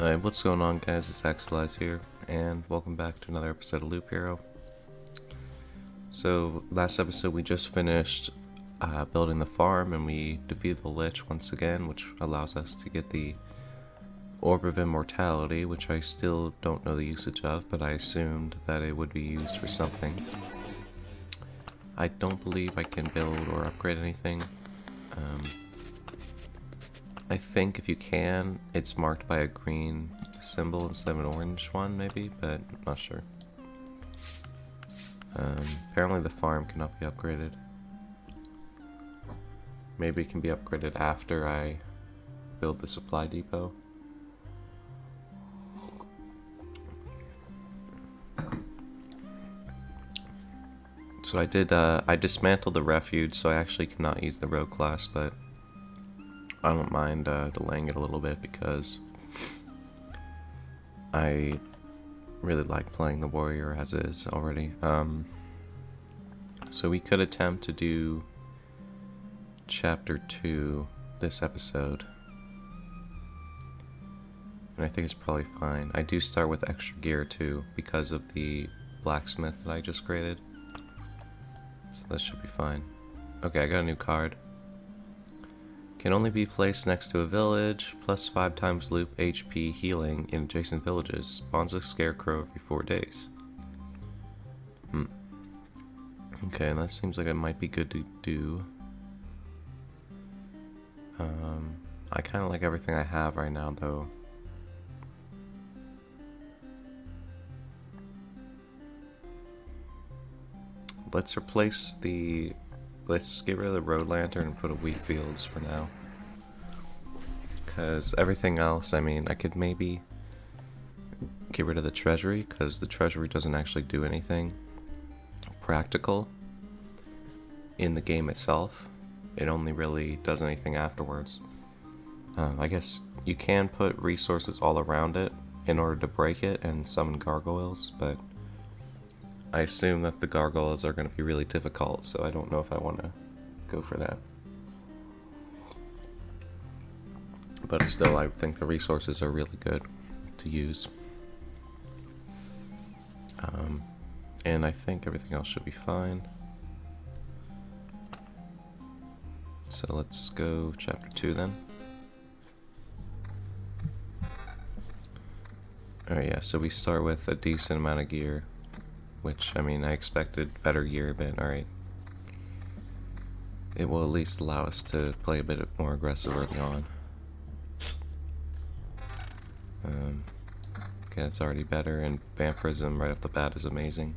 Alright, what's going on, guys? It's Axeilize here, and welcome back to another episode of Loop Hero. So, last episode we just finished building the farm, and we defeated the Lich once again, which allows us to get the Orb of Immortality, which I still don't know the usage of, but I assumed that it would be used for something. I don't believe I can build or upgrade anything. I think if you can, it's marked by a green symbol instead of an orange one, maybe, but I'm not sure. Apparently the farm cannot be upgraded. Maybe it can be upgraded after I build the supply depot. So I dismantled the refuge, so I actually cannot use the rogue class, but I don't mind delaying it a little bit because I really like playing the warrior as is already. So we could attempt to do chapter 2 this episode, and I think it's probably fine. I do start with extra gear too because of the blacksmith that I just created, so that should be fine. Okay, I got a new card. Can only be placed next to a village, plus 5 times loop HP healing in adjacent villages. Spawns a scarecrow every 4 days. Okay, that seems like it might be good to do. I kind of like everything I have right now, though. Let's replace the... Let's get rid of the road lantern and put a wheat fields for now. Because everything else, I mean, I could maybe get rid of the treasury, because the treasury doesn't actually do anything practical in the game itself. It only really does anything afterwards. I guess you can put resources all around it in order to break it and summon gargoyles, but I assume that the gargoyles are going to be really difficult, so I don't know if I want to go for that. But still, I think the resources are really good to use. And I think everything else should be fine. So let's go chapter 2 then. Alright, yeah, so we start with a decent amount of gear. Which, I mean, I expected better gear, but alright. It will at least allow us to play a bit more aggressive early on. Okay, that's already better, and vampirism right off the bat is amazing.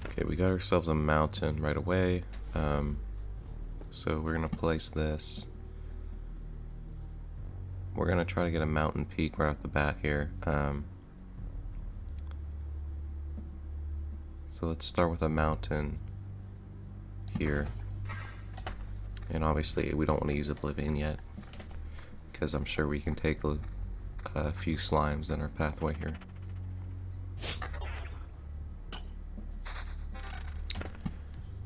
Okay, we got ourselves a mountain right away. So we're gonna place this. We're gonna try to get a mountain peak right off the bat here. So let's start with a mountain here. And obviously we don't want to use Oblivion yet, because I'm sure we can take a few slimes in our pathway here.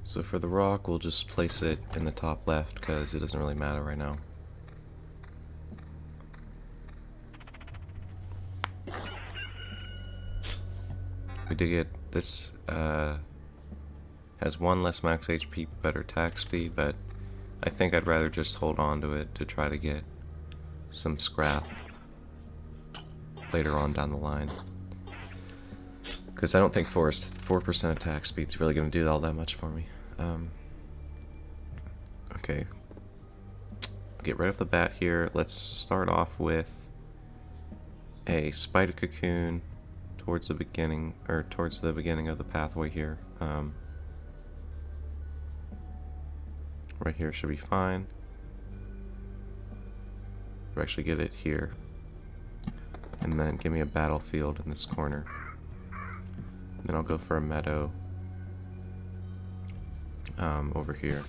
So for the rock, we'll just place it in the top left, because it doesn't really matter right now. We did get this, has 1 less max HP, better attack speed, but I think I'd rather just hold on to it to try to get some scrap later on down the line. Because I don't think 4% attack speed is really going to do all that much for me. Okay. Get right off the bat here. Let's start off with a spider cocoon towards the beginning, or towards the beginning of the pathway here. Right here should be fine. Or actually get it here. And then give me a battlefield in this corner. Then I'll go for a meadow over here.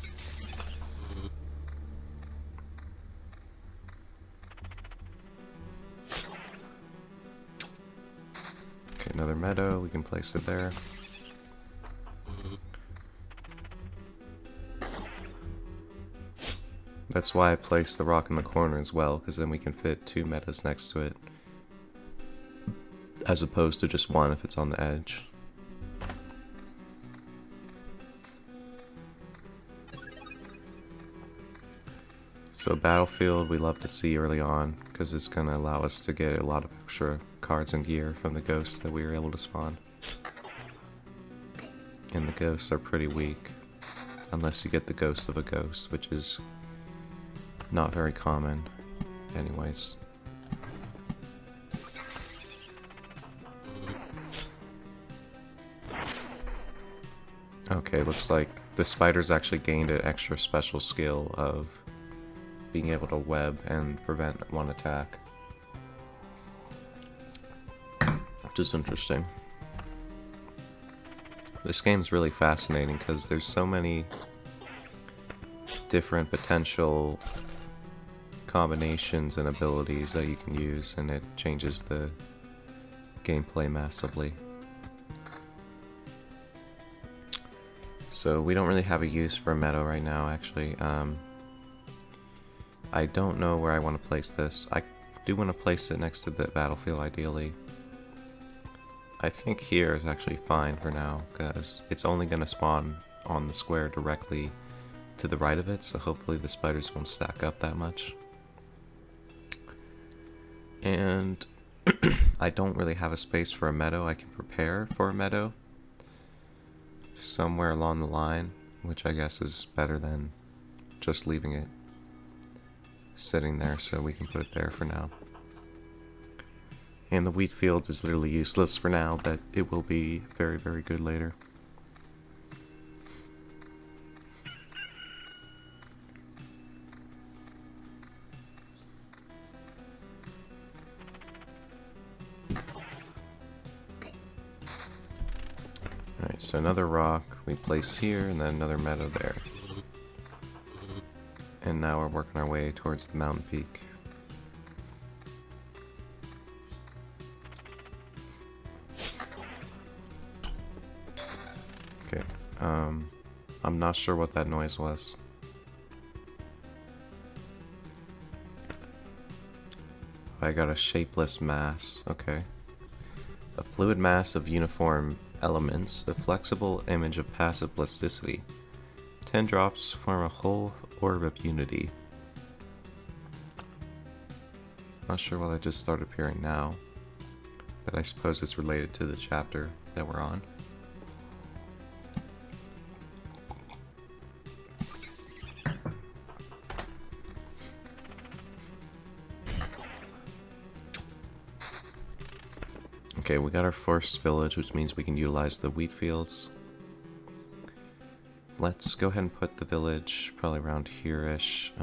Okay, another meadow, we can place it there. That's why I placed the rock in the corner as well, because then we can fit 2 metas next to it, as opposed to just one if it's on the edge. So Battlefield we love to see early on, because it's going to allow us to get a lot of extra cards and gear from the ghosts that we were able to spawn. And the ghosts are pretty weak, unless you get the ghost of a ghost, which is not very common anyways. Okay, looks like the spiders actually gained an extra special skill of being able to web and prevent one attack, which is interesting. This game's really fascinating because there's so many different potential combinations and abilities that you can use, and it changes the gameplay massively. So we don't really have a use for a meadow right now, actually. I don't know where I want to place this. I do want to place it next to the battlefield, ideally. I think here is actually fine for now, because it's only going to spawn on the square directly to the right of it, so hopefully the spiders won't stack up that much. And I don't really have a space for a meadow. I can prepare for a meadow somewhere along the line, which I guess is better than just leaving it sitting there, so we can put it there for now. And the wheat fields is literally useless for now, but it will be very, very good later. Alright, so another rock we place here, and then another meadow there. And now we're working our way towards the mountain peak. Okay, I'm not sure what that noise was. I got a shapeless mass, okay. A fluid mass of uniform elements, a flexible image of passive plasticity. 10 drops form a whole orb of unity. Not sure why that just started appearing now, but I suppose it's related to the chapter that we're on. Okay, we got our first village, which means we can utilize the wheat fields. Let's go ahead and put the village probably around here-ish.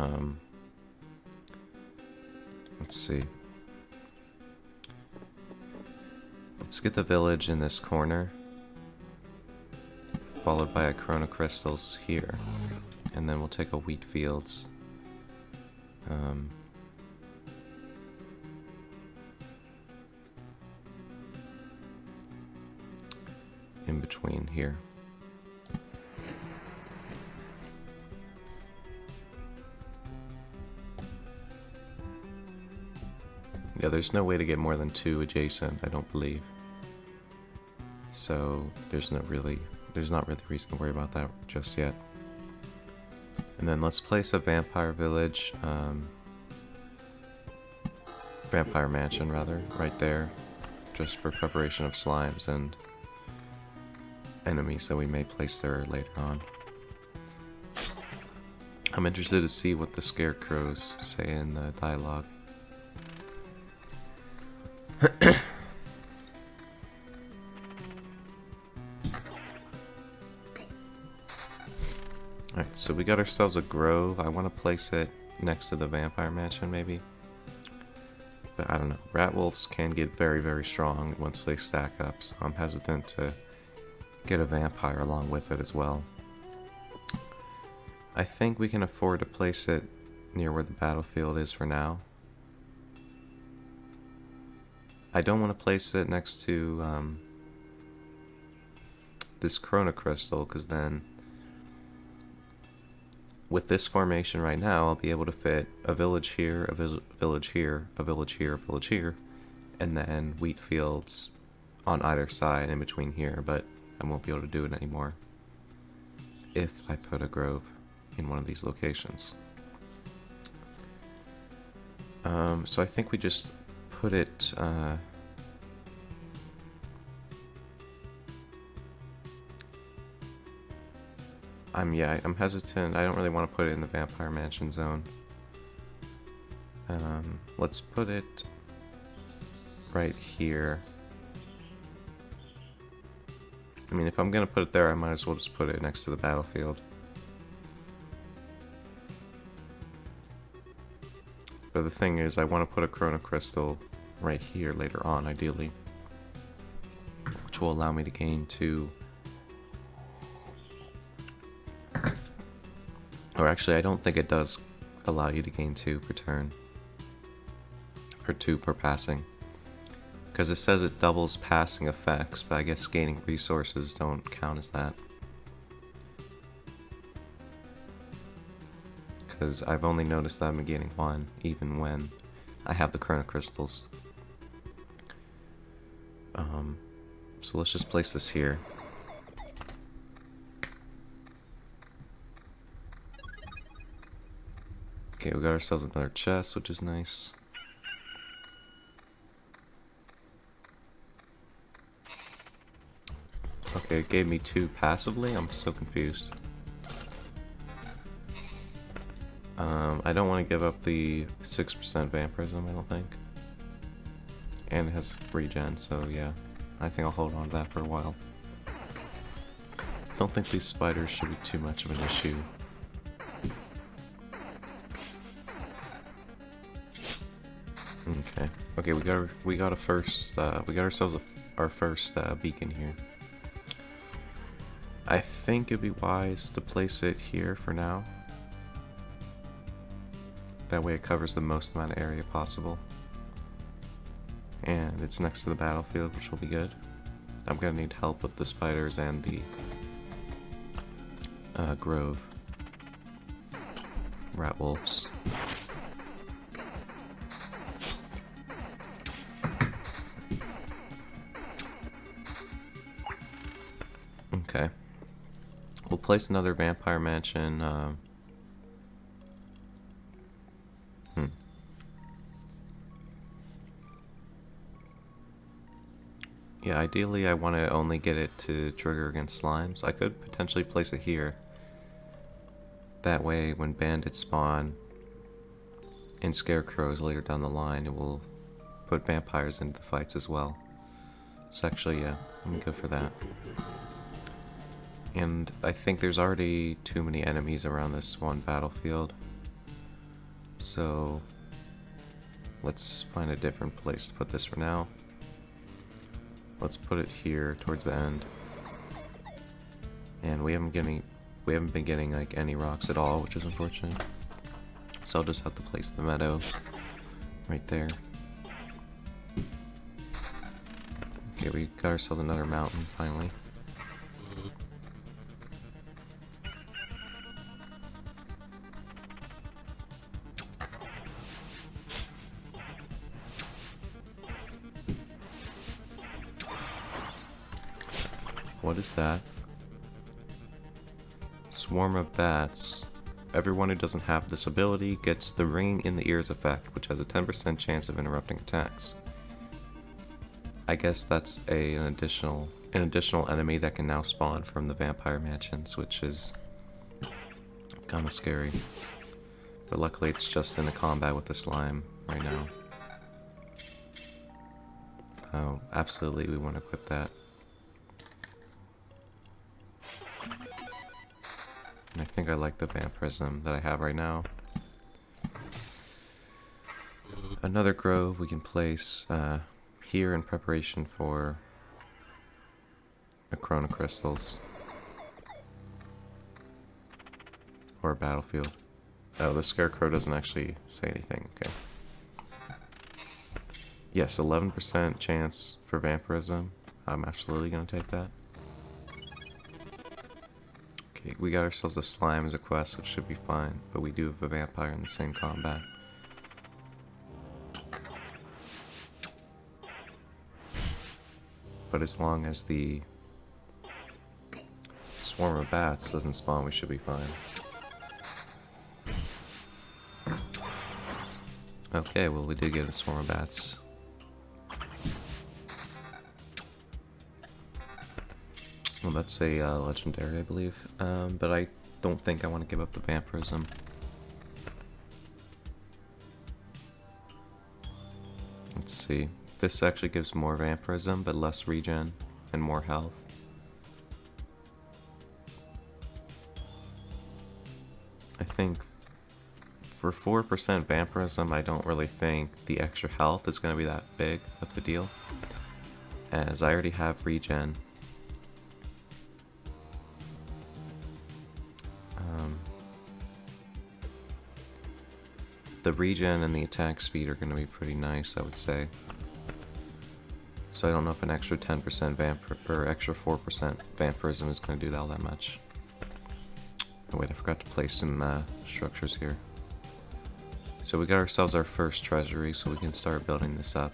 Let's see. Let's get the village in this corner, followed by a chrono crystals here, and then we'll take a wheat fields. In between here. Yeah, there's no way to get more than 2 adjacent, I don't believe. So there's not really reason to worry about that just yet. And then let's place a vampire village, vampire mansion rather, right there, just for preparation of slimes and enemies that we may place there later on. I'm interested to see what the scarecrows say in the dialogue. Alright, so we got ourselves a grove. I want to place it next to the vampire mansion maybe. But I don't know. Rat wolves can get very, very strong once they stack up, so I'm hesitant to get a vampire along with it as well. I think we can afford to place it near where the battlefield is for now. I don't want to place it next to this chrono crystal, because then with this formation right now, I'll be able to fit a village here, a village here, a village here, a village here, and then wheat fields on either side in between here, but I won't be able to do it anymore if I put a grove in one of these locations. So I think we just put it I'm hesitant. I don't really want to put it in the Vampire Mansion zone. Let's put it right here. I mean, if I'm gonna put it there, I might as well just put it next to the battlefield. But the thing is, I want to put a Chrono Crystal right here later on, ideally, which will allow me to gain 2. Or actually, I don't think it does allow you to gain 2 per turn. Or 2 per passing. Because it says it doubles passing effects, but I guess gaining resources don't count as that. Because I've only noticed that I'm gaining 1, even when I have the Chrono Crystals. So let's just place this here. Okay, we got ourselves another chest, which is nice. Okay, it gave me 2 passively? I'm so confused. I don't want to give up the 6% vampirism, I don't think. And it has regen, so yeah. I think I'll hold on to that for a while. Don't think these spiders should be too much of an issue. Okay. Okay, we got ourselves our first beacon here. I think it'd be wise to place it here for now. That way it covers the most amount of area possible. And it's next to the battlefield, which will be good. I'm gonna need help with the spiders and the grove. Rat wolves. Okay. We'll place another Vampire Mansion. Yeah, ideally I want to only get it to trigger against slimes. I could potentially place it here. That way, when bandits spawn and scarecrows later down the line, it will put vampires into the fights as well. So actually, yeah, I'm good for that. And I think there's already too many enemies around this one battlefield. So let's find a different place to put this for now. Let's put it here towards the end. And we haven't been getting like any rocks at all, which is unfortunate. So I'll just have to place the meadow right there. Okay, we got ourselves another mountain finally. What is that? Swarm of bats. Everyone who doesn't have this ability gets the ringing in the ears effect, which has a 10% chance of interrupting attacks. I guess that's an additional enemy that can now spawn from the Vampire Mansions, which is kind of scary. But luckily it's just in the combat with the slime right now. Oh, absolutely we want to equip that. And I think I like the vampirism that I have right now. Another grove we can place here in preparation for a Chrono Crystals. Or a battlefield. Oh, the scarecrow doesn't actually say anything, okay. Yes, 11% chance for vampirism. I'm absolutely gonna take that. Okay, we got ourselves a slime as a quest, which should be fine, but we do have a vampire in the same combat. But as long as the swarm of bats doesn't spawn, we should be fine. Okay, well we did get a swarm of bats. Well, that's a legendary, I believe. But I don't think I want to give up the vampirism. Let's see. This actually gives more vampirism, but less regen and more health. I think for 4% vampirism, I don't really think the extra health is going to be that big of a deal, as I already have regen. The regen and the attack speed are going to be pretty nice, I would say. So I don't know if an extra 10% or extra 4% vampirism is going to do all that much. Oh wait, I forgot to place some structures here. So we got ourselves our first treasury, so we can start building this up.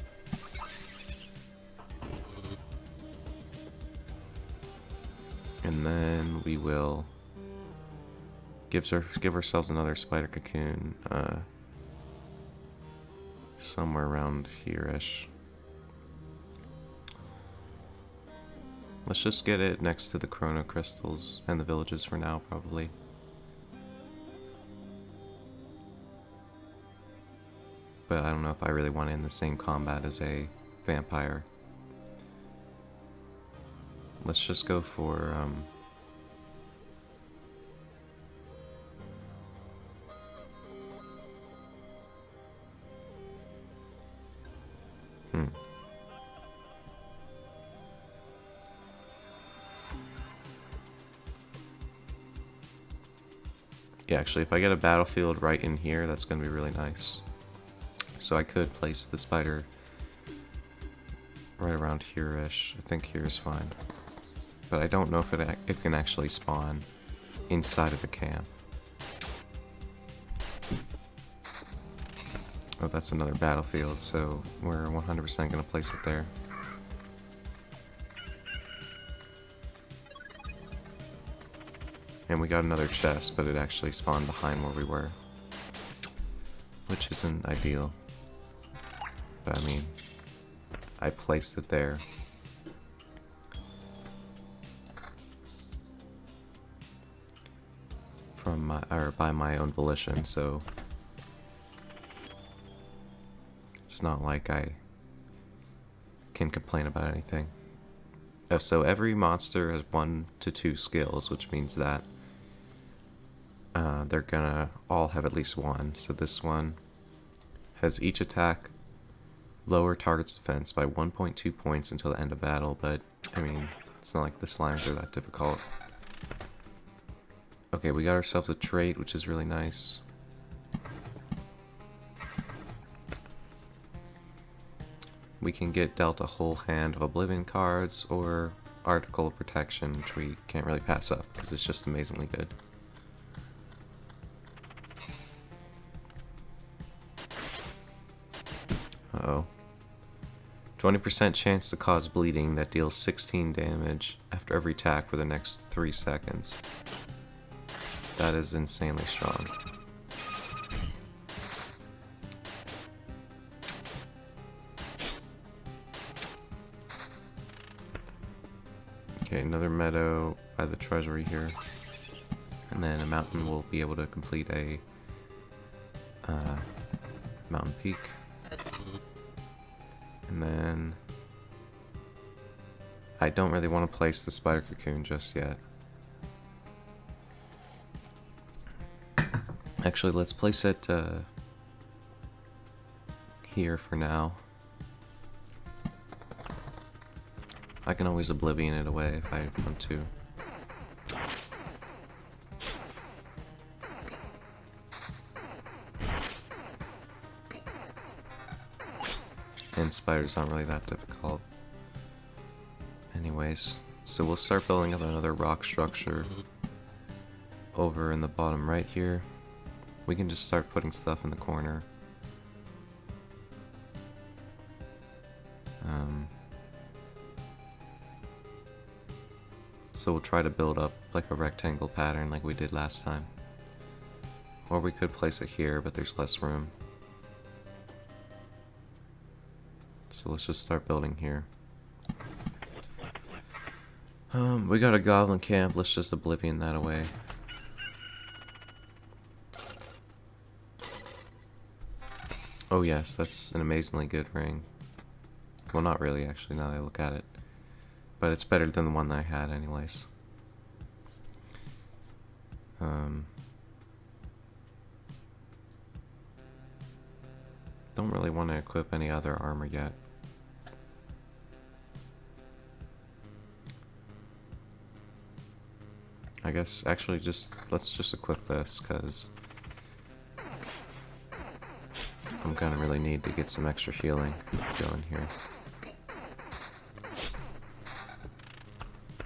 And then we will give ourselves another spider cocoon somewhere around here-ish. Let's just get it next to the chrono crystals and the villages for now, probably. But I don't know if I really want it in the same combat as a vampire. Let's just go for Yeah, actually, if I get a battlefield right in here, that's going to be really nice. So I could place the spider right around here-ish. I think here is fine. But I don't know if it can actually spawn inside of the camp. Oh, that's another battlefield, so we're 100% going to place it there. And we got another chest, but it actually spawned behind where we were, which isn't ideal. But I mean, I placed it there. By my own volition, so it's not like I can complain about anything. So every monster has 1 to 2 skills, which means that they're gonna all have at least one. So this one has each attack lower target's defense by 1.2 points until the end of battle, but I mean, it's not like the slimes are that difficult. Okay, we got ourselves a trait, which is really nice. We can get dealt a whole hand of Oblivion cards or Article of Protection, which we can't really pass up because it's just amazingly good. Uh-oh. 20% chance to cause bleeding that deals 16 damage after every attack for the next 3 seconds. That is insanely strong. Okay, another meadow by the treasury here. And then a mountain will be able to complete a mountain peak. And then I don't really want to place the spider cocoon just yet. Actually, let's place it here for now. I can always Oblivion it away if I want to. And spiders aren't really that difficult. Anyways, so we'll start building up another rock structure over in the bottom right here, we can just start putting stuff in the corner. So we'll try to build up like a rectangle pattern like we did last time. Or we could place it here, but there's less room. So let's just start building here. We got a goblin camp, let's just oblivion that away. Oh yes, that's an amazingly good ring. Well, not really actually, now that I look at it. But it's better than the one that I had anyways. Don't really want to equip any other armor yet. I guess actually let's just equip this, because I'm gonna really need to get some extra healing going here.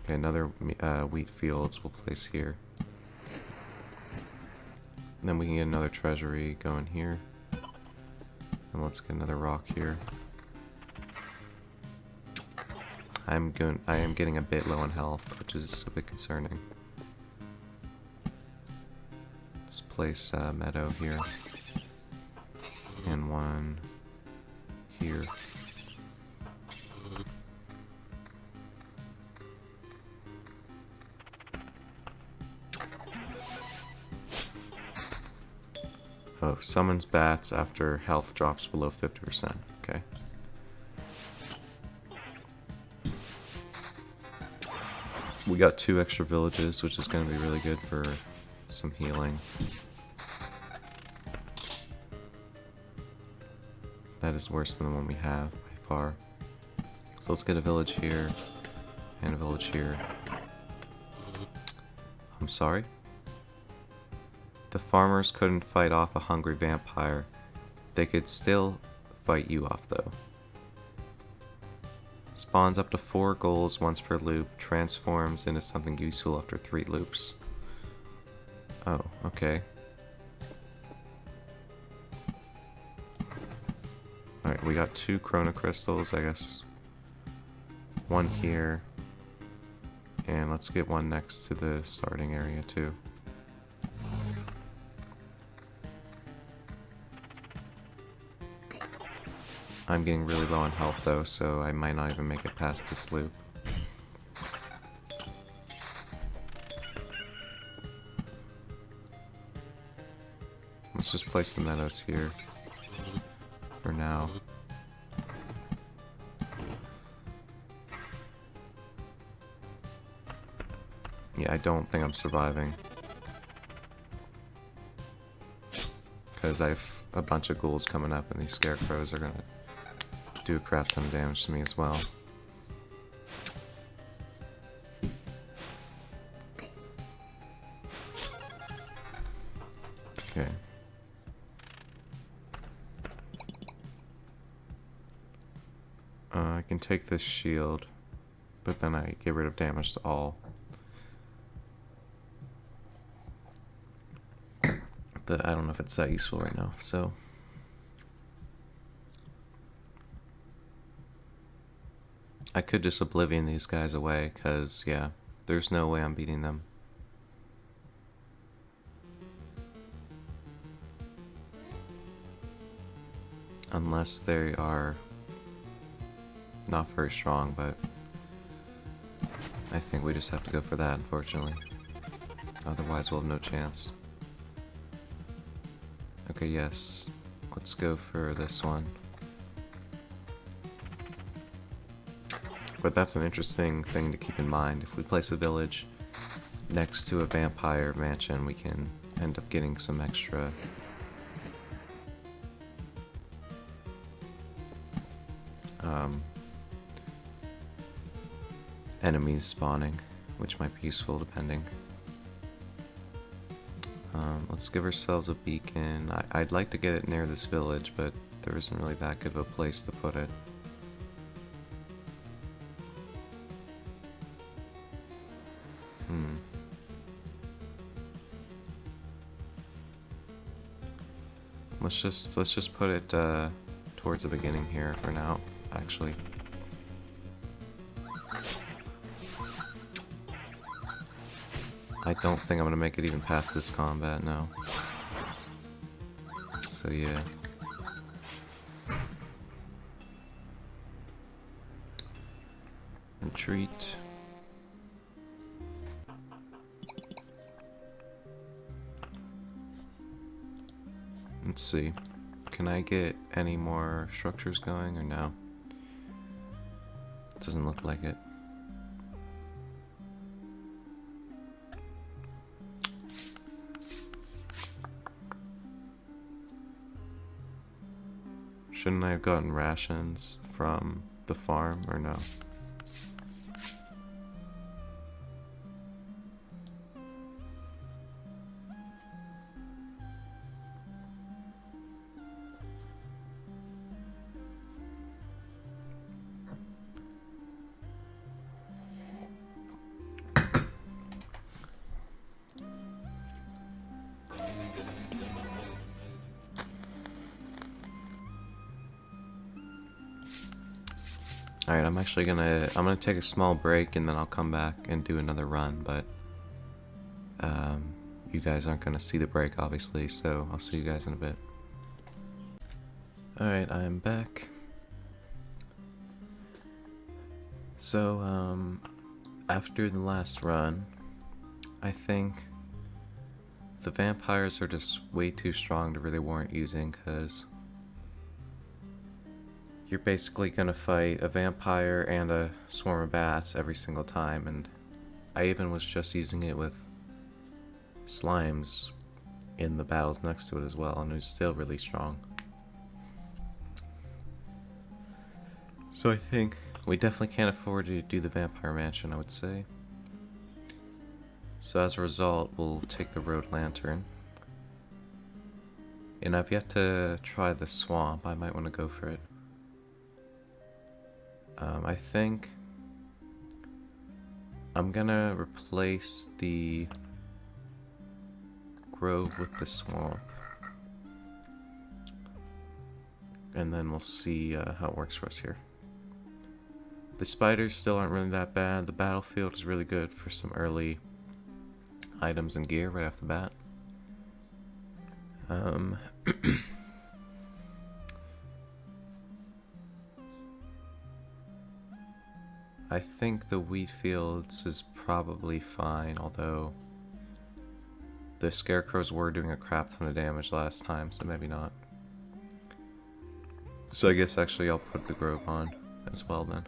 Okay, another wheat fields we'll place here. And then we can get another treasury going here. And let's get another rock here. I am getting a bit low on health, which is a bit concerning. Let's place a meadow here. And one here. Oh, summons bats after health drops below 50%. Okay. We got 2 extra villages, which is going to be really good for some healing. That is worse than the one we have, by far. So let's get a village here, and a village here. I'm sorry? The farmers couldn't fight off a hungry vampire. They could still fight you off, though. Spawns up to 4 goals once per loop, transforms into something useful after 3 loops. Oh, okay. Alright, we got 2 chrono crystals, I guess. 1 here. And let's get 1 next to the starting area, too. I'm getting really low on health though, so I might not even make it past this loop. Let's just place the meadows here for now. Yeah, I don't think I'm surviving. Because I have a bunch of ghouls coming up and these scarecrows are gonna do a crap ton of damage to me as well. Okay. I can take this shield, but then I get rid of damage to all. But I don't know if it's that useful right now, so... I could just oblivion these guys away, because, yeah, there's no way I'm beating them. Unless they are not very strong, but I think we just have to go for that, unfortunately. Otherwise we'll have no chance. Okay, yes. Let's go for this one. But that's an interesting thing to keep in mind. If we place a village next to a vampire mansion, we can end up getting some extra enemies spawning, which might be useful depending. Let's give ourselves a beacon. I'd like to get it near this village, but there isn't really that good of a place to put it. let's just put it towards the beginning here for now, actually. I don't think I'm gonna make it even past this combat now. So yeah. Retreat. Let's see. Can I get any more structures going or no? Doesn't look like it. Shouldn't I have gotten rations from the farm or no? Alright, I'm gonna take a small break and then I'll come back and do another run, but you guys aren't gonna see the break obviously, so I'll see you guys in a bit. Alright, I'm back. So, after the last run, I think the vampires are just way too strong to really warrant using, because you're basically gonna fight a vampire and a swarm of bats every single time, and I even was just using it with slimes in the battles next to it as well, and it was still really strong. So I think we definitely can't afford to do the vampire mansion, I would say. So as a result, we'll take the road lantern. And I've yet to try the swamp, I might want to go for it. I think I'm gonna replace the grove with the swamp. And then we'll see how it works for us here. The spiders still aren't really that bad. The battlefield is really good for some early items and gear right off the bat. I think the wheat fields is probably fine, although the scarecrows were doing a crap ton of damage last time, so maybe not. So I guess actually I'll put the grove on as well then.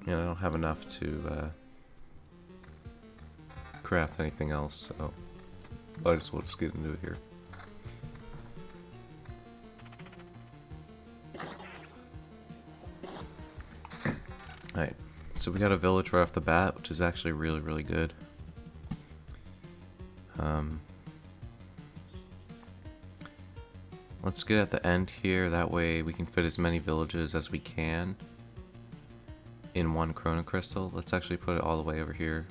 Yeah, I don't have enough to craft anything else, so I just will just get into it here. Alright, so we got a village right off the bat, which is actually really, really good. Let's get at the end here, that way we can fit as many villages as we can in one chrono crystal. Let's actually put it all the way over here.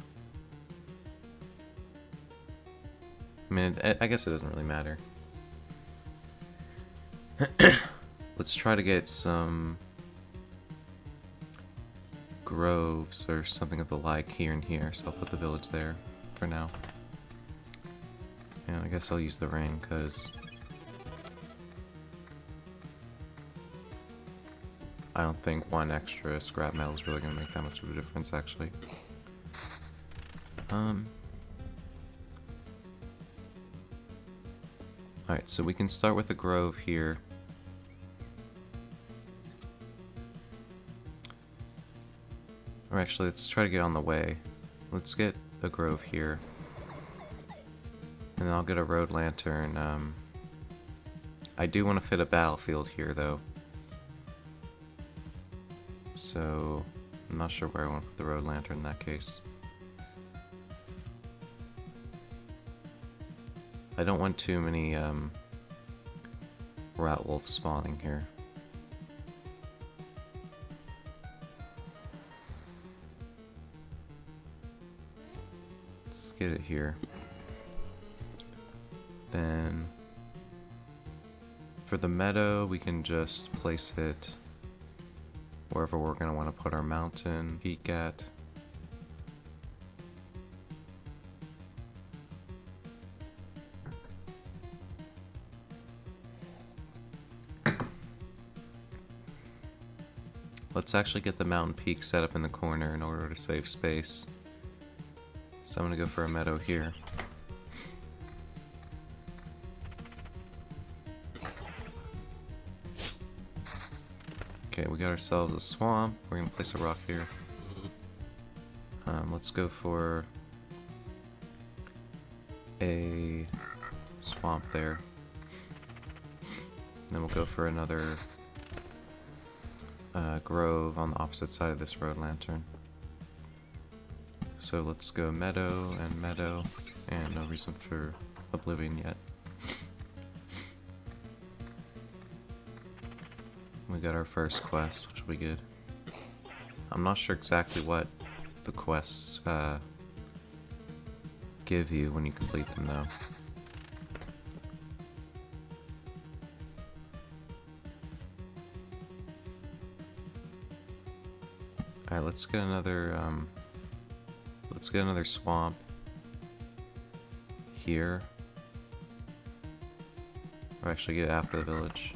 I mean, I guess it doesn't really matter. Let's try to get some groves or something of the like here and here, so I'll put the village there for now. And I guess I'll use the ring, because I don't think one extra scrap metal is really going to make that much of a difference, actually. Alright, so we can start with a grove here. Or actually, let's try to get on the way. Let's get a grove here. And then I'll get a road lantern. I do want to fit a battlefield here, though. So, I'm not sure where I want to put the road lantern in that case. I don't want too many rat wolves spawning here. Let's get it here. Then for the meadow, we can just place it wherever we're going to want to put our mountain peak at. Let's actually get the mountain peak set up in the corner in order to save space. So I'm going to go for a meadow here. Okay, we got ourselves a swamp. We're going to place a rock here. Let's go for a swamp there. Then we'll go for another grove on the opposite side of this road lantern. So let's go meadow, and no reason for oblivion yet. We got our first quest, which will be good. I'm not sure exactly what the quests give you when you complete them though. Alright, let's get another swamp here. Or actually get it after the village.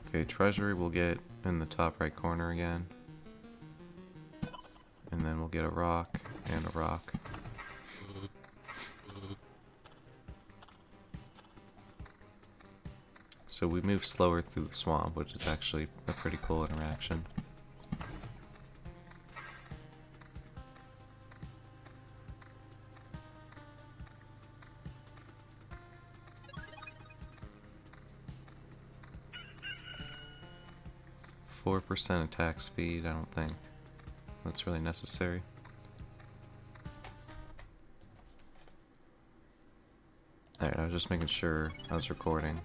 Okay, treasury we'll get in the top right corner again. And then we'll get a rock and a rock. So we move slower through the swamp, which is actually a pretty cool interaction. .4% attack speed, I don't think that's really necessary. Alright, I was just making sure I was recording.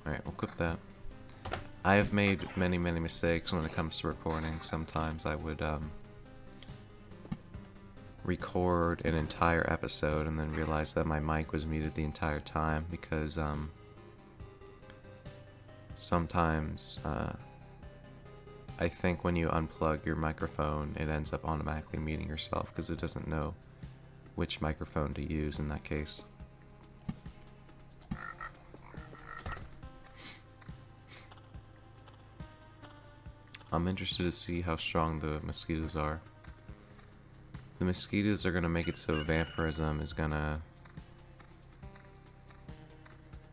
Alright, we'll clip that. I have made many mistakes when it comes to recording. Sometimes I would record an entire episode and then realize that my mic was muted the entire time because sometimes I think when you unplug your microphone it ends up automatically muting yourself because it doesn't know which microphone to use in that case. I'm interested to see how strong the mosquitoes are. The mosquitoes are going to make it so vampirism is going to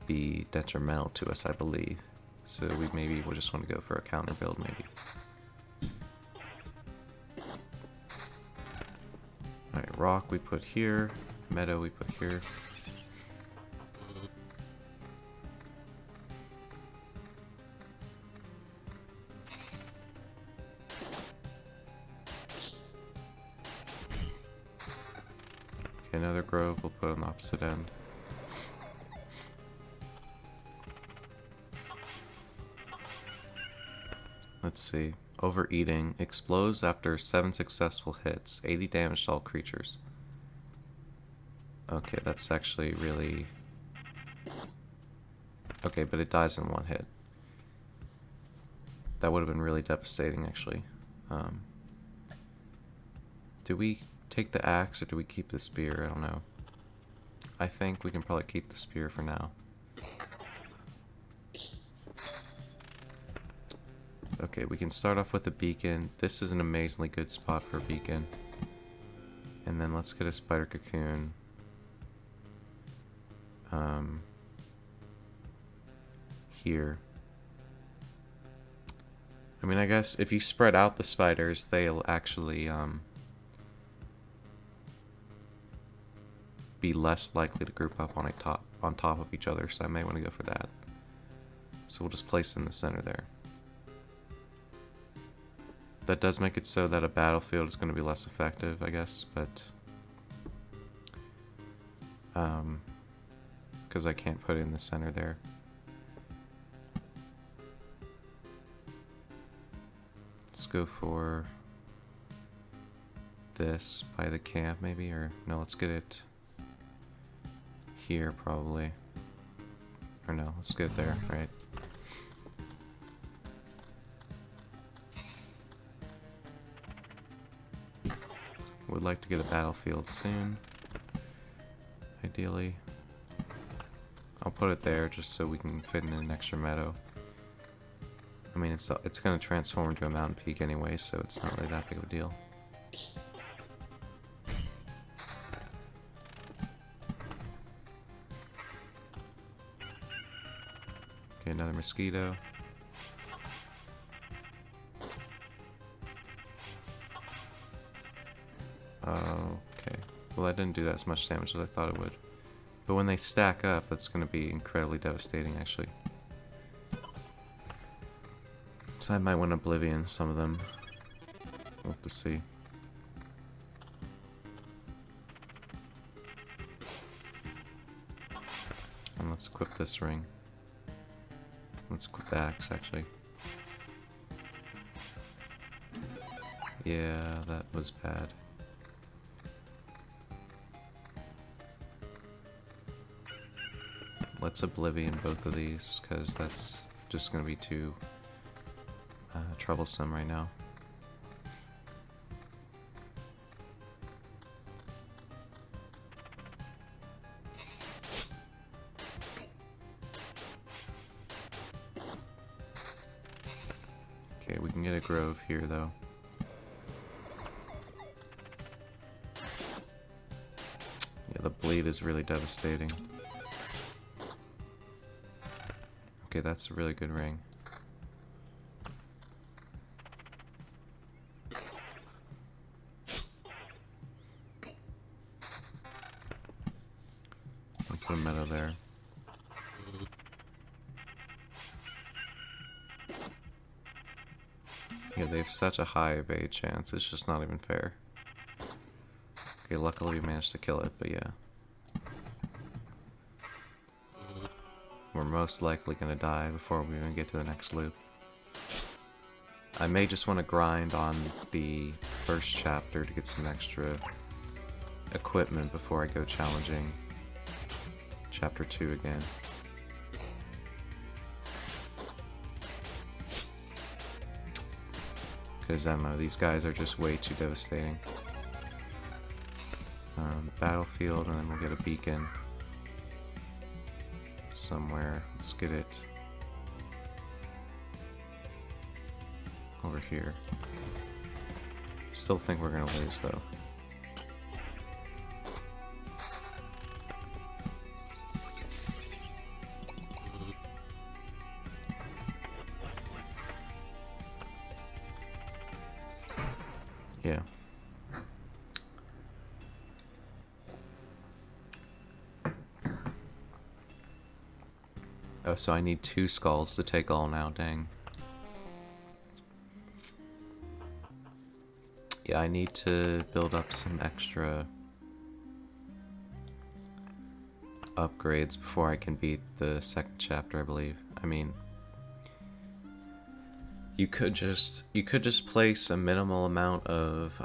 be detrimental to us, I believe. So we'll just want to go for a counter build, maybe. Alright, rock we put here, meadow we put here. Okay, another grove we'll put on the opposite end. Let's see. Overeating. Explodes after 7 successful hits. 80 damage to all creatures. Okay, that's actually really... Okay, but it dies in 1 hit. That would have been really devastating, actually. Do we take the axe or do we keep the spear? I don't know. I think we can probably keep the spear for now. Okay, we can start off with a beacon. This is an amazingly good spot for a beacon. And then let's get a spider cocoon. Here. I mean, I guess if you spread out the spiders, they'll actually be less likely to group up on top of each other, so I may want to go for that. So we'll just place it in the center there. That does make it so that a battlefield is going to be less effective, I guess, but because because I can't put it in the center there. Let's go for this by the camp maybe, or no, let's get it here probably. Or no, let's get it there, right? Would like to get a battlefield soon, ideally. I'll put it there just so we can fit in an extra meadow. I mean, it's going to transform into a mountain peak anyway, so it's not really that big of a deal. Okay, another mosquito. Okay. Well, that didn't do that as much damage as I thought it would. But when they stack up, it's going to be incredibly devastating, actually. So I might want to Oblivion some of them. We'll have to see. And let's equip this ring. Let's equip the axe, actually. Yeah, that was bad. Let's Oblivion both of these, because that's just going to be too troublesome right now. Okay, we can get a grove here, though. Yeah, the bleed is really devastating. Okay, that's a really good ring. I'll put a meadow there. Yeah, they have such a high evade chance, it's just not even fair. Okay, luckily we managed to kill it, but yeah. We're most likely going to die before we even get to the next loop. I may just want to grind on the first chapter to get some extra equipment before I go challenging chapter 2 again. Because I don't know, these guys are just way too devastating. Battlefield, and then we'll get a beacon somewhere. Let's get it over here. Still think we're gonna lose though. Yeah. Oh, so I need 2 skulls to take all now, dang. Yeah, I need to build up some extra upgrades before I can beat the second chapter, I believe. I mean, you could just place a minimal amount of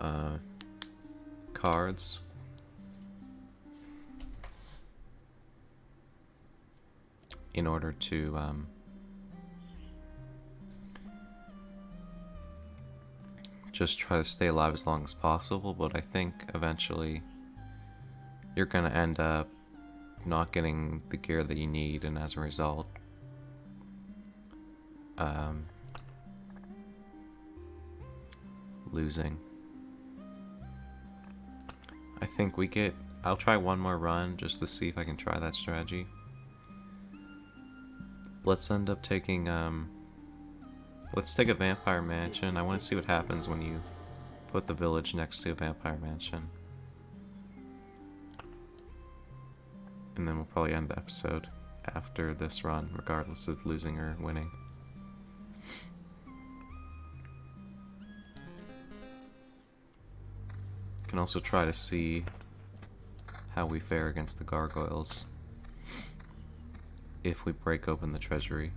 cards in order to just try to stay alive as long as possible, but I think eventually you're gonna end up not getting the gear that you need, and as a result losing. I think I'll try one more run just to see if I can try that strategy. Let's end up taking, let's take a vampire mansion. I want to see what happens when you put the village next to a vampire mansion. And then we'll probably end the episode after this run, regardless of losing or winning. Can also try to see how we fare against the gargoyles. if we break open the treasury.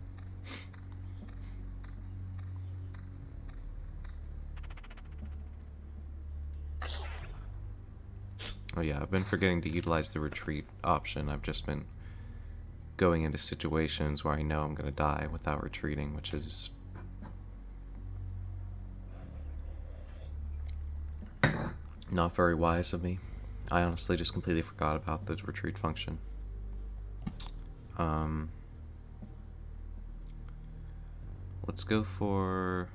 Oh yeah, I've been forgetting to utilize the retreat option. I've just been going into situations where I know I'm going to die without retreating, which is not very wise of me. I honestly just completely forgot about the retreat function. Let's go for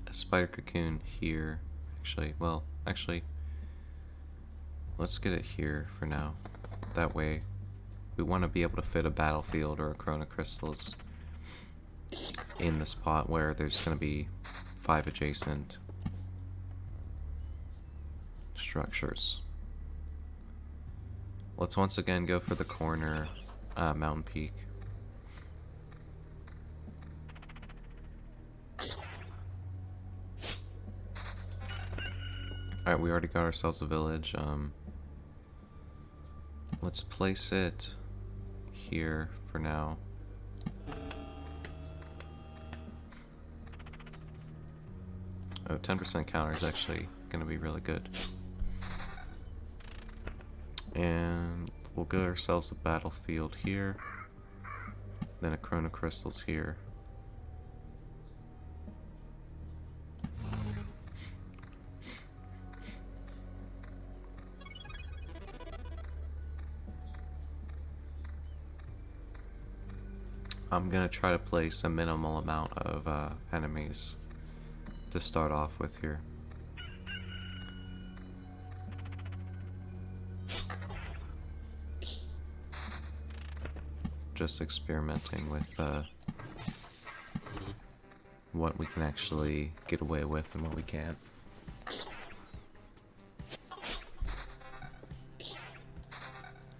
a spider cocoon here. Actually, let's get it here for now. That way, we want to be able to fit a battlefield or a chrono crystals in the spot where there's going to be 5 adjacent structures. Let's once again go for the corner mountain peak. Alright, we already got ourselves a village. Let's place it here for now. Oh, 10% counter is actually going to be really good. And we'll get ourselves a battlefield here, then a chrono crystals here. I'm gonna try to place a minimal amount of enemies to start off with here. Just experimenting with what we can actually get away with and what we can't.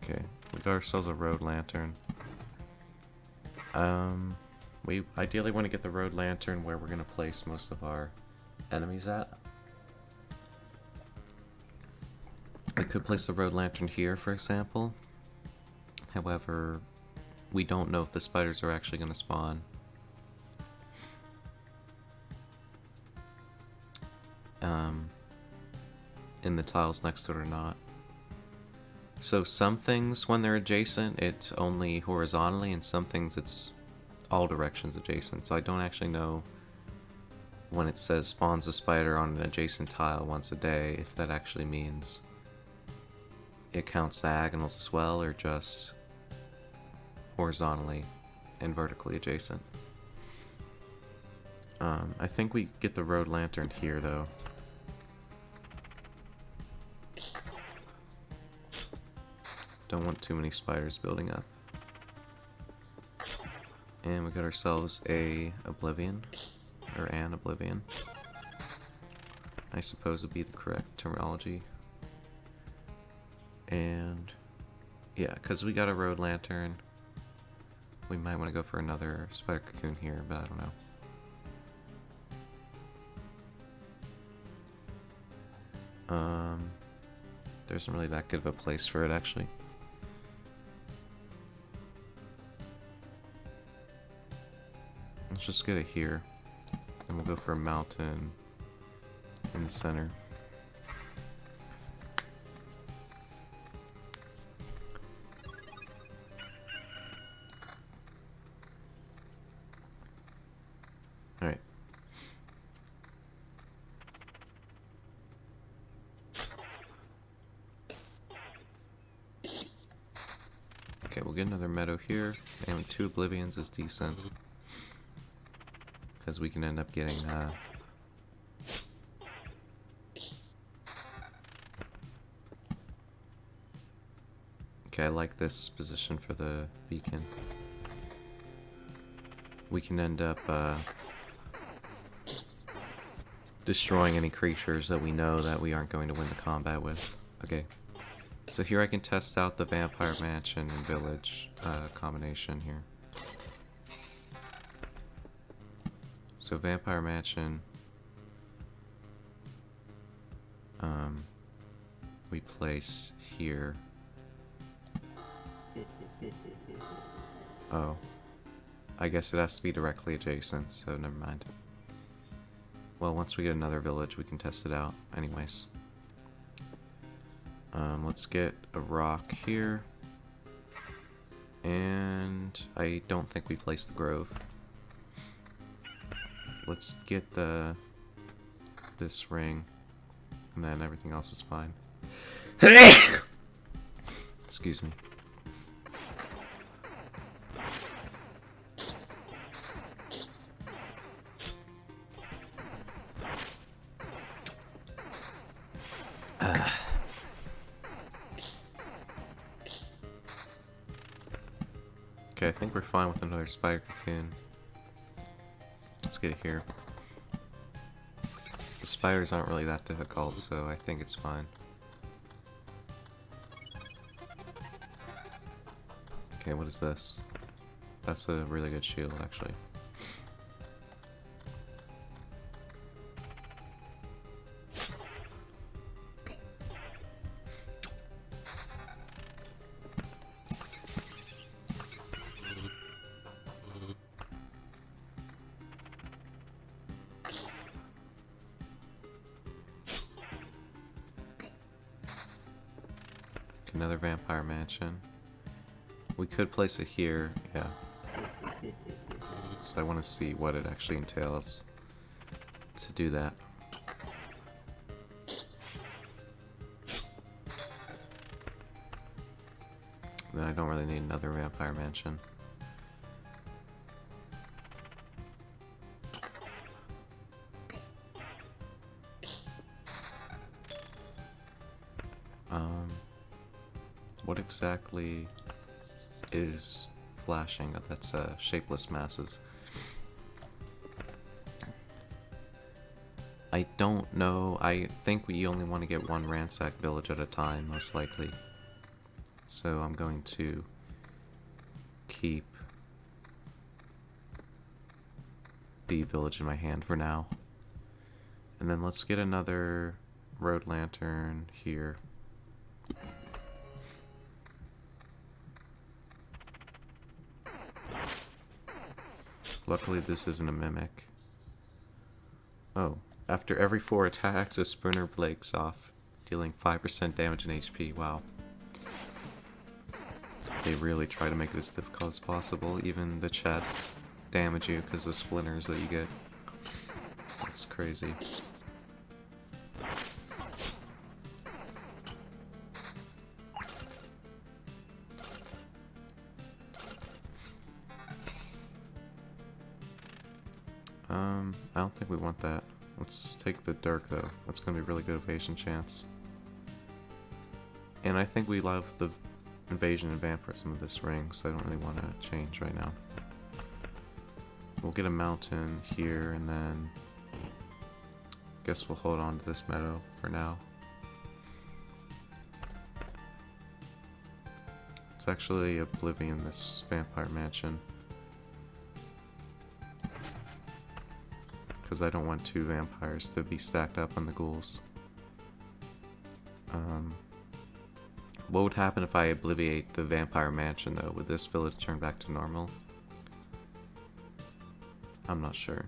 Okay, we got ourselves a road lantern. We ideally want to get the road lantern where we're going to place most of our enemies at. I could place the road lantern here, for example. However, we don't know if the spiders are actually going to spawn. In the tiles next to it or not. So some things, when they're adjacent, it's only horizontally, and some things it's all directions adjacent. So I don't actually know when it says spawns a spider on an adjacent tile once a day, if that actually means it counts diagonals as well, or just horizontally and vertically adjacent. I think we get the road lantern here, though. Don't want too many spiders building up. And we got ourselves a oblivion, or an oblivion. I suppose would be the correct terminology. And yeah, because we got a road lantern, we might want to go for another spider cocoon here, but I don't know. There isn't really that good of a place for it, actually. Let's just get it here, and we'll go for a mountain in the center. Alright. Okay, we'll get another meadow here, and 2 oblivions is decent. Because we can end up getting okay, I like this position for the beacon. We can end up destroying any creatures that we know that we aren't going to win the combat with. Okay, so here I can test out the vampire mansion and village combination here. So Vampire Mansion, we place here. Oh. I guess it has to be directly adjacent, so never mind. Well, once we get another village, we can test it out. Anyways. Let's get a rock here. And I don't think we placed the grove. Let's get this ring, and then everything else is fine. Excuse me. Okay, I think we're fine with another spider cocoon. Let's get it here. The spiders aren't really that difficult, so I think it's fine. Okay, what is this? That's a really good shield, actually. Another vampire mansion. We could place it here, yeah. So I want to see what it actually entails to do that. Then I don't really need another vampire mansion. What exactly is flashing? That's shapeless masses. I don't know. I think we only want to get one ransacked village at a time, most likely. So I'm going to keep the village in my hand for now. And then let's get another road lantern here. Luckily this isn't a mimic. Oh, after every 4 attacks, a sprinter breaks off, dealing 5% damage in HP. Wow. They really try to make it as difficult as possible. Even the chests damage you because of splinters that you get. That's crazy. I don't think we want that. Let's take the Dirk though. That's gonna be a really good evasion chance. And I think we love the invasion and vampirism of this ring, so I don't really want to change right now. We'll get a mountain here, and then guess we'll hold on to this meadow for now. It's actually Oblivion, this vampire mansion. Because I don't want 2 vampires to be stacked up on the ghouls. What would happen if I obliviate the vampire mansion though? Would this village turn back to normal? I'm not sure.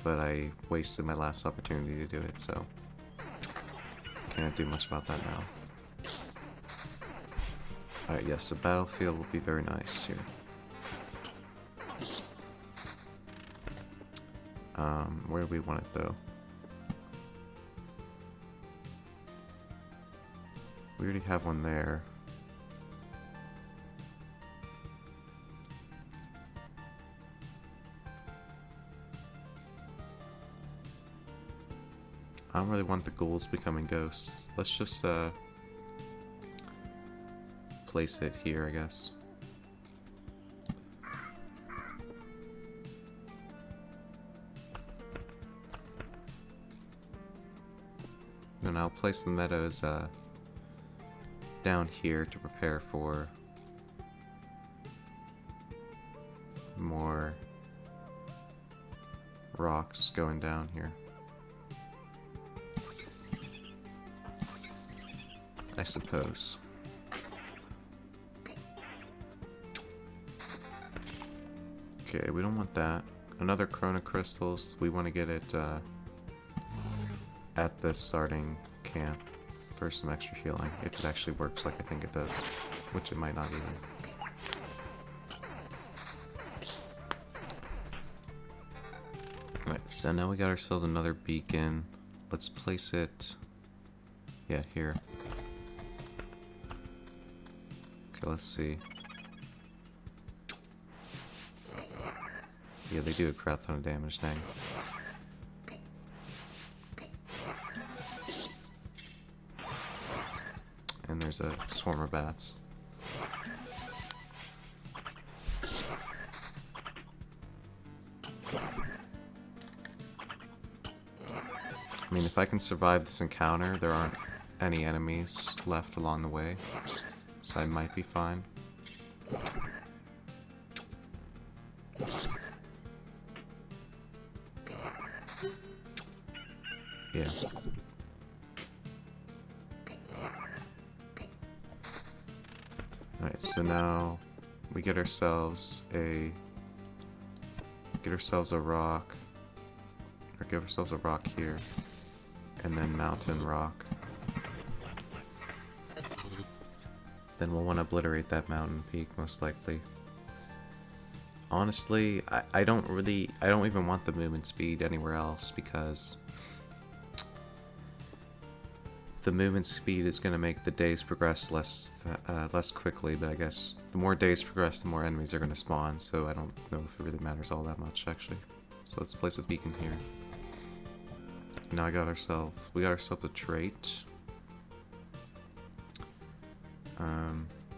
But I wasted my last opportunity to do it, so can't do much about that now. Alright, yes, the battlefield will be very nice here. Where do we want it though? We already have one there. I don't really want the ghouls becoming ghosts. Let's just place it here, I guess. And I'll place the meadows down here to prepare for more rocks going down here. I suppose. Okay, we don't want that. Another Chrono Crystals. We want to get it at the starting camp for some extra healing, if it actually works like I think it does, which it might not even. Alright, so now we got ourselves another beacon. Let's place it, yeah, here. Okay, let's see. Yeah, they do a crap ton of damage, dang. And there's a swarm of bats. I mean, if I can survive this encounter, there aren't any enemies left along the way, so I might be fine. Yeah. Alright, so now we get ourselves a rock, or give ourselves a rock here, and then mountain rock. Then we'll want to obliterate that mountain peak, most likely. Honestly, I don't even want the movement speed anywhere else, because the movement speed is going to make the days progress less quickly, but I guess the more days progress, the more enemies are going to spawn, so I don't know if it really matters all that much, actually. So let's place a beacon here. Now we got ourselves a trait.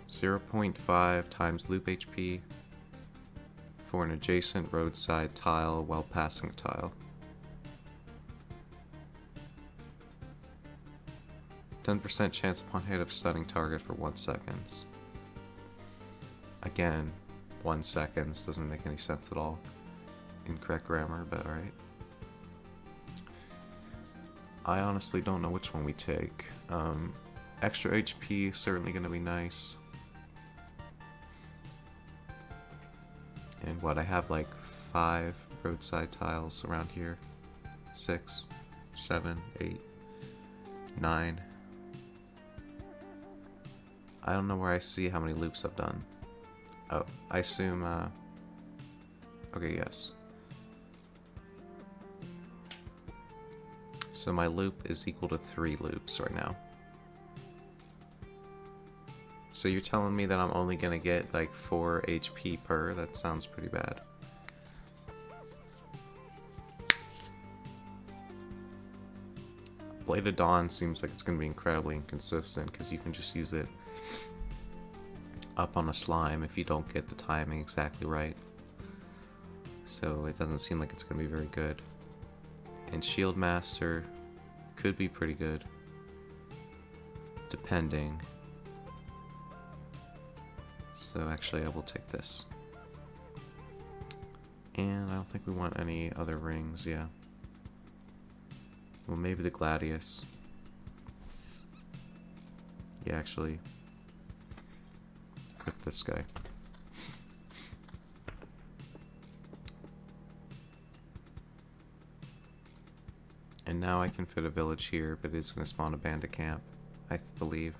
0.5 times loop HP for an adjacent roadside tile while passing a tile. 10% chance upon hit of stunning target for 1 second. Again, 1 second doesn't make any sense at all. Incorrect grammar, but alright. I honestly don't know which one we take. Extra HP is certainly going to be nice. And what, I have like 5 roadside tiles around here. 6, 7, 8, 9. I don't know where I see how many loops I've done. Oh, I assume, okay, yes. So my loop is equal to 3 loops right now. So you're telling me that I'm only gonna get like 4 HP per? That sounds pretty bad. Blade of Dawn seems like it's gonna be incredibly inconsistent, because you can just use it up on a slime if you don't get the timing exactly right. So it doesn't seem like it's gonna be very good. And Shield Master could be pretty good, depending. So actually I will take this. And I don't think we want any other rings, yeah. Well, maybe the Gladius. Yeah, actually, equip this guy. And now I can fit a village here, but it's going to spawn a bandit camp, I believe.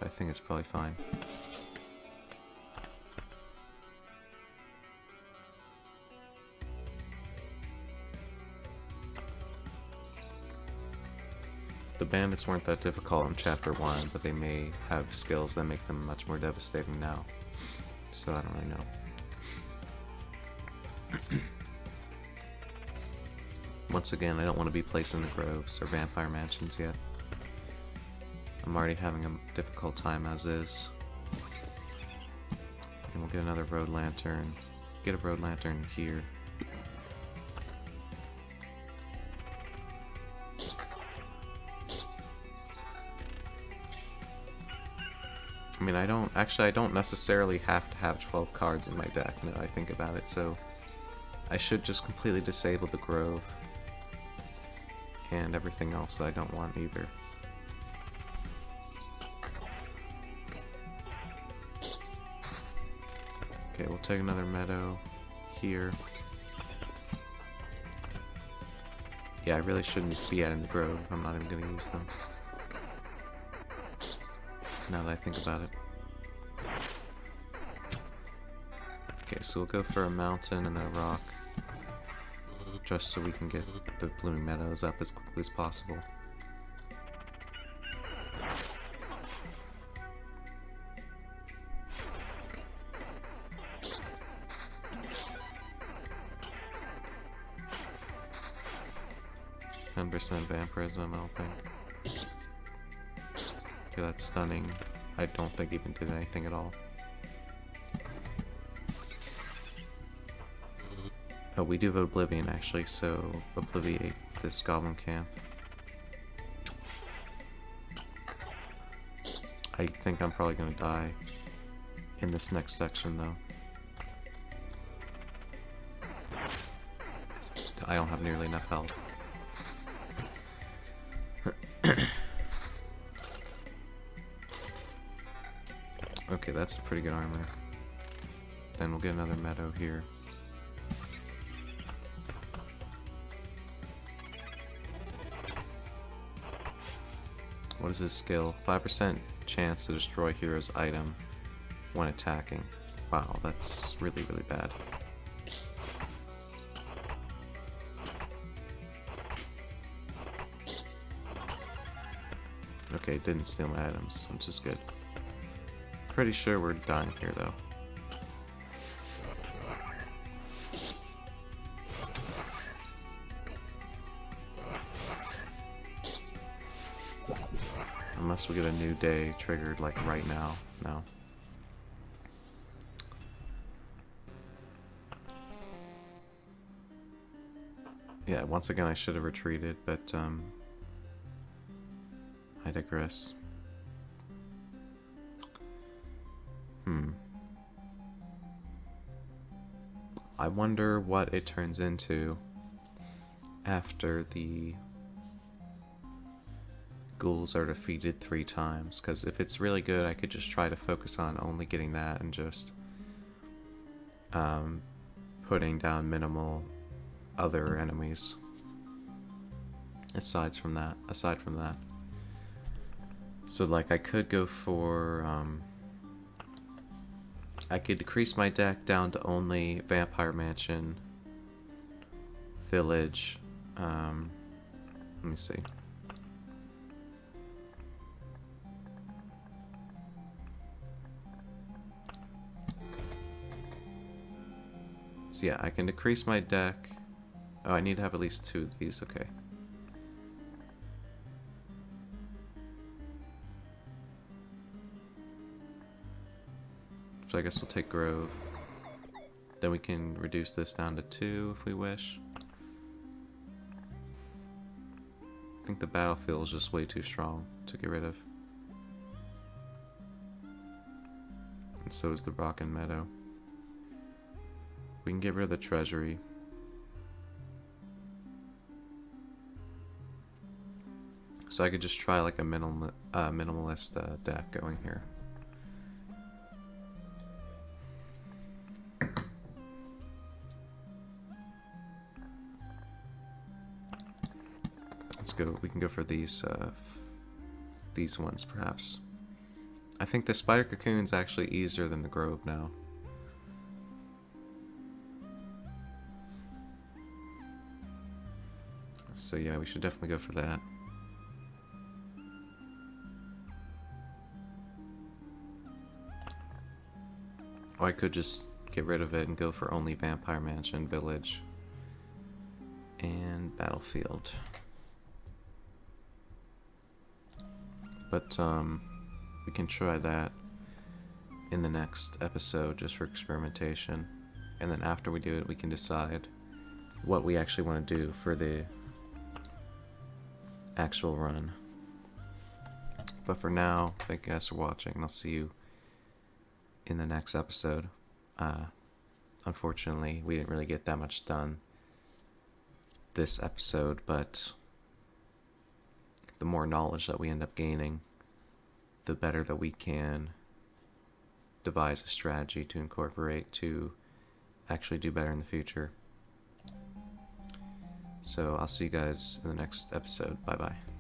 I think it's probably fine. The bandits weren't that difficult in Chapter 1, but they may have skills that make them much more devastating now. So I don't really know. Once again, I don't want to be placed in the groves or vampire mansions yet. I'm already having a difficult time as is. And we'll get another road lantern. Get a road lantern here. I mean, I don't necessarily have to have 12 cards in my deck now I think about it, so I should just completely disable the Grove. and everything else that I don't want either. Okay, we'll take another meadow here. Yeah, I really shouldn't be adding the grove. I'm not even going to use them. Now that I think about it. Okay, so we'll go for a mountain and then a rock. Just so we can get the blooming meadows up as quickly as possible. %, vampirism, I don't think. Okay, that's stunning. I don't think even did anything at all. Oh, we do have Oblivion actually, so obliviate this goblin camp. I think I'm probably gonna die in this next section though. I don't have nearly enough health. Okay, that's pretty good armor. Then we'll get another meadow here. What is his skill? 5% chance to destroy hero's item when attacking. Wow, that's really, really bad. Okay, didn't steal my items, which is good. Pretty sure we're dying here though. Unless we get a new day triggered like right now. No. Yeah, once again I should have retreated, but I digress. I wonder what it turns into after the ghouls are defeated 3 times, because if it's really good I could just try to focus on only getting that and just putting down minimal other enemies aside from that. So like I could go for I could decrease my deck down to only Vampire Mansion, Village, let me see. So yeah, I can decrease my deck. Oh, I need to have at least 2 of these, okay. So I guess we'll take Grove. Then we can reduce this down to 2 if we wish. I think the battlefield is just way too strong to get rid of. And so is the Rock and Meadow. We can get rid of the Treasury. So I could just try like a minimalist deck going here. Let's go. We can go for these ones perhaps. I think the Spider Cocoon's actually easier than the Grove now. So yeah, we should definitely go for that. Or I could just get rid of it and go for only Vampire Mansion, Village, and Battlefield. But we can try that in the next episode just for experimentation. And then after we do it, we can decide what we actually want to do for the actual run. But for now, thank you guys for watching, and I'll see you in the next episode. Unfortunately, we didn't really get that much done this episode, but the more knowledge that we end up gaining, the better that we can devise a strategy to incorporate to actually do better in the future. So I'll see you guys in the next episode. Bye bye.